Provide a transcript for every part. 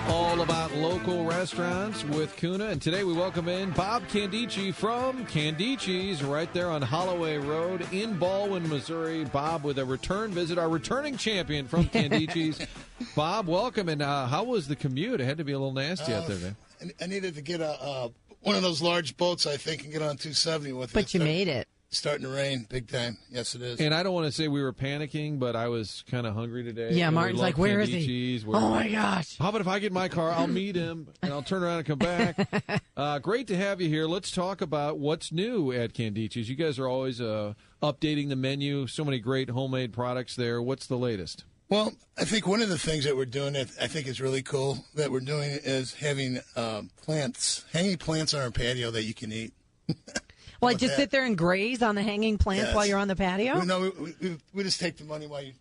All about local restaurants with Kuna. And today we welcome in Bob Candicci from Candicci's right there on Holloway Road in Baldwin, Missouri. Bob with a return visit, our returning champion from Candicci's. Bob, welcome. And how was the commute? It had to be a little nasty out there, man. I needed to get one of those large boats, I think, and get on 270 with it. But you made it. Starting to rain big time. Yes, it is. And I don't want to say we were panicking, but I was kind of hungry today. Yeah, Martin's like, where is he? Oh, my gosh. How about if I get in my car, I'll meet him, and I'll turn around and come back. Great to have you here. Let's talk about what's new at Candicci's. You guys are always updating the menu. So many great homemade products there. What's the latest? Well, I think one of the things that we're doing that I think is really cool that we're doing is having hanging plants on our patio that you can eat. Well, just sit there and graze on the hanging plants while you're on the patio? No, we just take the money while you're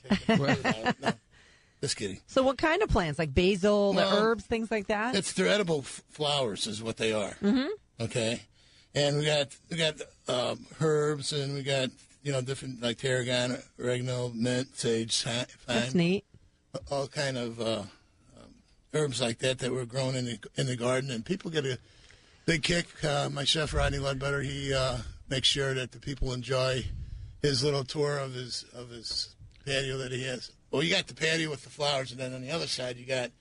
taking it. No, just kidding. So what kind of plants? Like basil, the herbs, things like that? They're edible flowers is what they are. Mm-hmm. Okay? And we got herbs, and we got, different, like tarragon, oregano, mint, sage, thyme. That's neat. All kind of herbs like that we're growing in the garden, and people get a big kick. My chef, Rodney Ledbetter, he makes sure that the people enjoy his little tour of his patio that he has. Well, you got the patio with the flowers, and then on the other side you got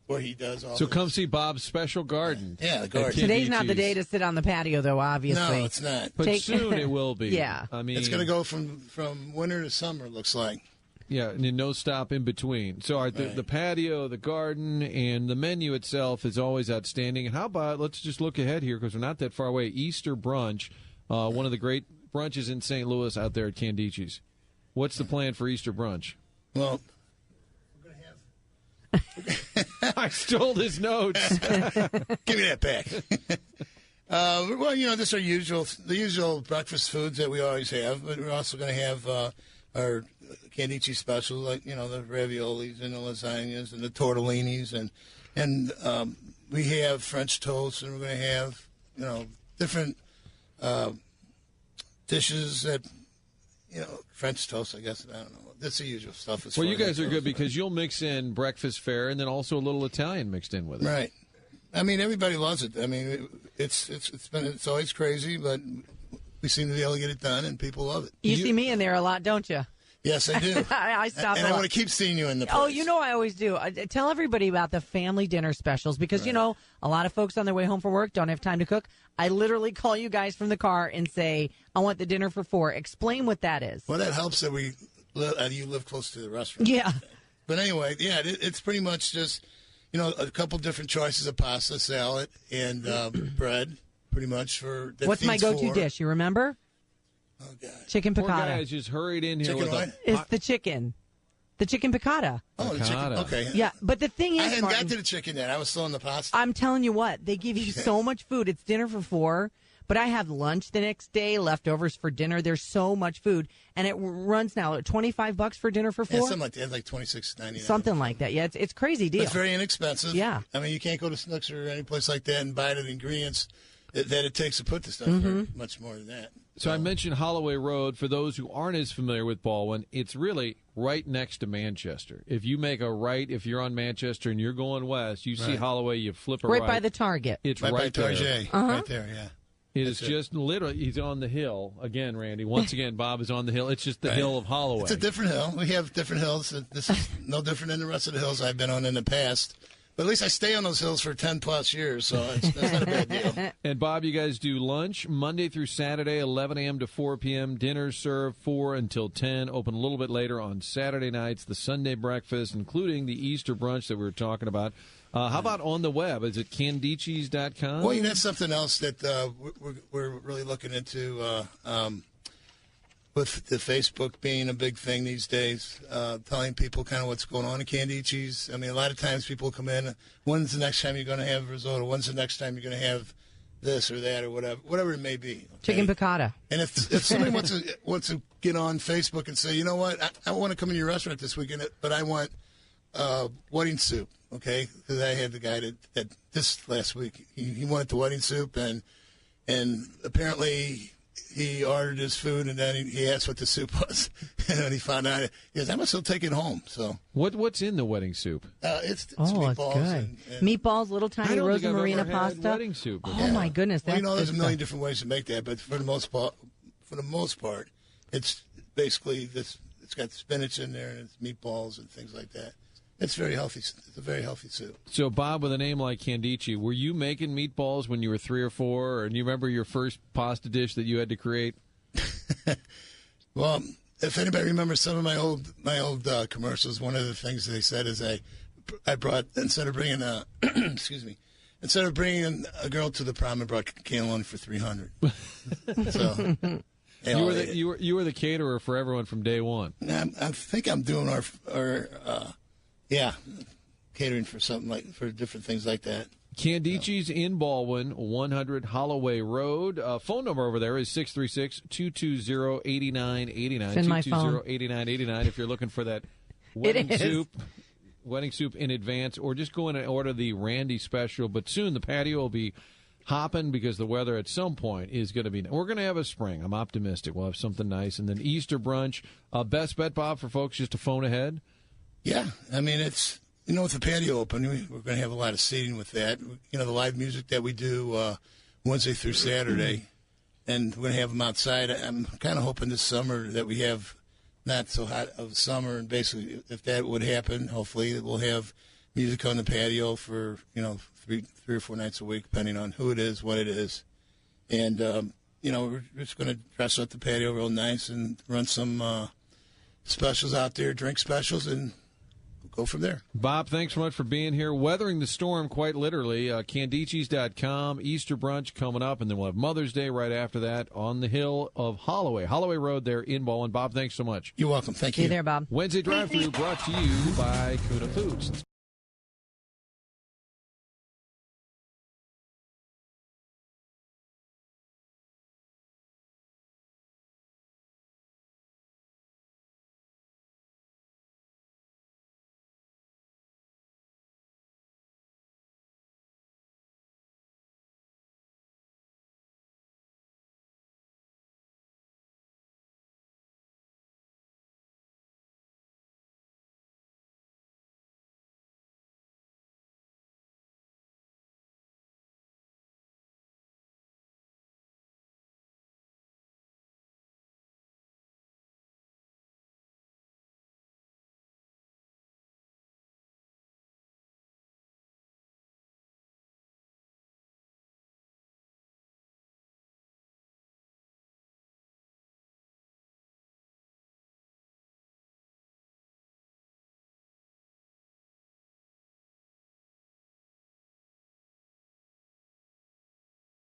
where he does all. So come see Bob's special garden. Yeah, the garden. Today's not the day to sit on the patio, though. Obviously, no, it's not. But soon it will be. Yeah, I mean, it's going to go from winter to summer. It looks like. Yeah, and no stop in between. So the patio, the garden, and the menu itself is always outstanding. And how about, let's just look ahead here because we're not that far away, Easter brunch, one of the great brunches in St. Louis out there at Candicci's. What's the plan for Easter brunch? Well, we're going to have... I stole his notes. Give me that back. Well, this are the usual breakfast foods that we always have, but we're also going to have our Candicci specials, like, the raviolis and the lasagnas and the tortellinis, and we have French toast, and we're going to have, different dishes that, French toast, I guess. I don't know. That's the usual stuff. Well, you guys are good because you'll mix in breakfast fare and then also a little Italian mixed in with it. Right. I mean, everybody loves it. I mean, it's always crazy, but we seem to be able to get it done, and people love it. You see me in there a lot, don't you? Yes, I do. I stop and I want to keep seeing you in the place. Oh, I always do. Tell everybody about the family dinner specials because, a lot of folks on their way home from work don't have time to cook. I literally call you guys from the car and say, I want the dinner for 4. Explain what that is. Well, that helps that you live close to the restaurant. Yeah. But anyway, it's pretty much just, a couple different choices of pasta, salad, and bread, pretty much. What's my go-to dish? You remember? Oh, God. Chicken piccata. Poor guys just hurried in here. It's the chicken. The chicken piccata. Oh, the chicken. Okay. Yeah, but the thing is, I hadn't Martin, got to the chicken yet. I was still in the pasta. I'm telling you what, they give you so much food. It's dinner for 4, but I have lunch the next day, leftovers for dinner. There's so much food, and it runs now at $25 for dinner for 4. Yeah, something like that, like $26.99. Something like that. Yeah, it's crazy deal. It's very inexpensive. Yeah. I mean, you can't go to Snooks or any place like that and buy the ingredients that it takes to put the stuff for much more than that. So I mentioned Holloway Road. For those who aren't as familiar with Baldwin, it's really right next to Manchester. If you make a right, if you're on Manchester and you're going west, you see Holloway, you flip a right. Right by the Target. It's right right by there. Target. Right there, yeah. It is just literally, he's on the hill. Again, Randy, once again, Bob is on the hill. It's just the hill of Holloway. It's a different hill. We have different hills. This is no different than the rest of the hills I've been on in the past. But at least I stay on those hills for 10-plus years, so that's not a bad deal. And, Bob, you guys do lunch Monday through Saturday, 11 a.m. to 4 p.m. Dinner served 4 until 10. Open a little bit later on Saturday nights. The Sunday breakfast, including the Easter brunch that we were talking about. How about on the web? Is it Candiccis.com? Well, that's something else that we're really looking into with the Facebook being a big thing these days, telling people kind of what's going on in Candicci's. I mean, a lot of times people come in, when's the next time you're going to have risotto? When's the next time you're going to have this or that or whatever it may be. Okay? Chicken piccata. And if somebody wants to get on Facebook and say, you know what, I want to come in your restaurant this weekend, but I want wedding soup, okay? Because I had the guy that this last week, he wanted the wedding soup, and apparently he ordered his food, and then he asked what the soup was. And when he found out, he goes, "I must still take it home." So what's in the wedding soup? It's it's meatballs. good. Meatballs, little tiny Rosa Marina pasta. Wedding soup. Oh my goodness, that's there's a million stuff. different ways to make that, but for the most part, it's basically this. It's got spinach in there, and it's meatballs and things like that. It's very healthy. It's a very healthy soup. So, Bob, with a name like Candicci, were you making meatballs when you were 3 or 4? And you remember your first pasta dish that you had to create? Well, if anybody remembers some of my old commercials, one of the things they said is I brought, instead of bringing a instead of bringing a girl to the prom, I brought cannelloni for $300. So. You were the caterer for everyone from day one. I think I'm doing our catering for for different things like that. Candicci's in Baldwin, 100 Holloway Road. Phone number over there is 636-220-8989. It's in my phone. 220-8989 if you're looking for that wedding soup in advance, or just go in and order the Randy special. But soon the patio will be hopping because the weather at some point is going to be. We're going to have a spring. I'm optimistic. We'll have something nice. And then Easter brunch. Best bet, Bob, for folks just to phone ahead? Yeah. I mean, it's, with the patio open, we're going to have a lot of seating with that. The live music that we do Wednesday through Saturday, and we're going to have them outside. I'm kind of hoping this summer that we have not so hot of a summer, and basically if that would happen, hopefully we'll have music on the patio for, 3 or 4 nights a week, depending on who it is, what it is. And, we're just going to dress up the patio real nice and run some specials out there, drink specials, and go from there. Bob, thanks so much for being here. Weathering the storm, quite literally. Candicci's.com, Easter brunch coming up, and then we'll have Mother's Day right after that on the hill of Holloway Road there in Baldwin. Bob, thanks so much. You're welcome. Thank you. See you there, Bob. Wednesday drive-thru brought to you by Kuna Foods.